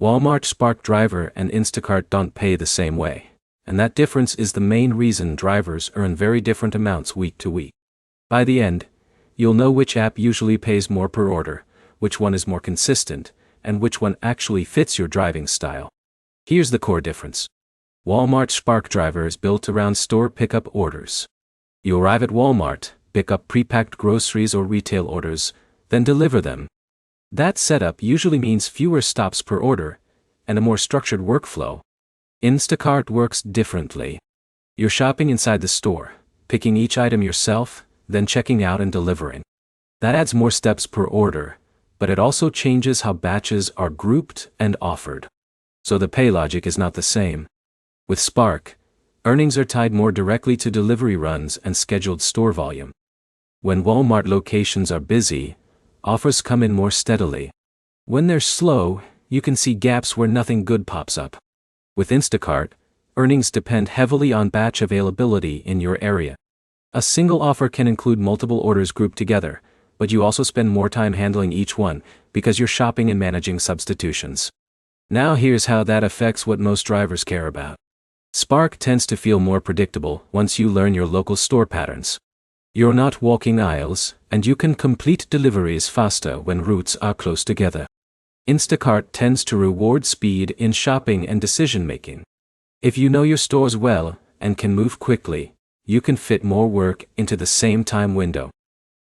Walmart Spark Driver and Instacart don't pay the same way, and that difference is the main reason drivers earn very different amounts week to week. By the end, you'll know which app usually pays more per order, which one is more consistent, and which one actually fits your driving style. Here's the core difference. Walmart Spark Driver is built around store pickup orders. You arrive at Walmart, pick up pre-packed groceries or retail orders, then deliver them. That setup usually means fewer stops per order and a more structured workflow. Instacart works differently. You're shopping inside the store, picking each item yourself, then checking out and delivering. That adds more steps per order, but it also changes how batches are grouped and offered. So the pay logic is not the same. With Spark, earnings are tied more directly to delivery runs and scheduled store volume. When Walmart locations are busy, offers come in more steadily. When they're slow, you can see gaps where nothing good pops up. With Instacart, earnings depend heavily on batch availability in your area. A single offer can include multiple orders grouped together, but you also spend more time handling each one because you're shopping and managing substitutions. Now here's how that affects what most drivers care about. Spark tends to feel more predictable once you learn your local store patterns. You're not walking aisles, and you can complete deliveries faster when routes are close together. Instacart tends to reward speed in shopping and decision-making. If you know your stores well and can move quickly, you can fit more work into the same time window.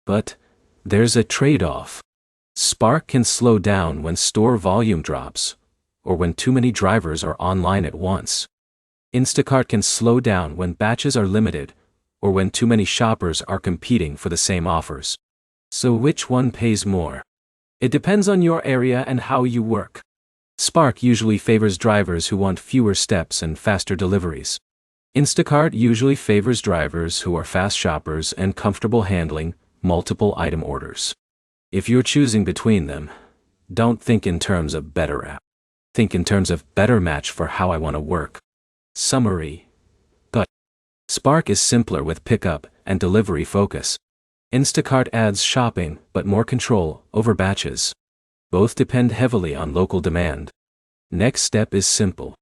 But there's a trade-off. Spark can slow down when store volume drops, or when too many drivers are online at once. Instacart can slow down when batches are limited, or when too many shoppers are competing for the same offers. So which one pays more? It depends on your area and how you work. Spark usually favors drivers who want fewer steps and faster deliveries. Instacart usually favors drivers who are fast shoppers and comfortable handling multiple item orders. If you're choosing between them, don't think in terms of better app. Think in terms of better match for how I want to work. Summary. But Spark is simpler with pickup and delivery focus. Instacart adds shopping but more control over batches. Both depend heavily on local demand. Next step is simple.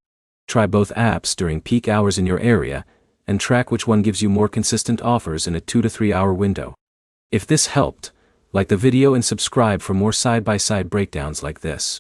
Try both apps during peak hours in your area and track which one gives you more consistent offers in a 2 to 3 hour window. If this helped, like the video and subscribe for more side-by-side breakdowns like this.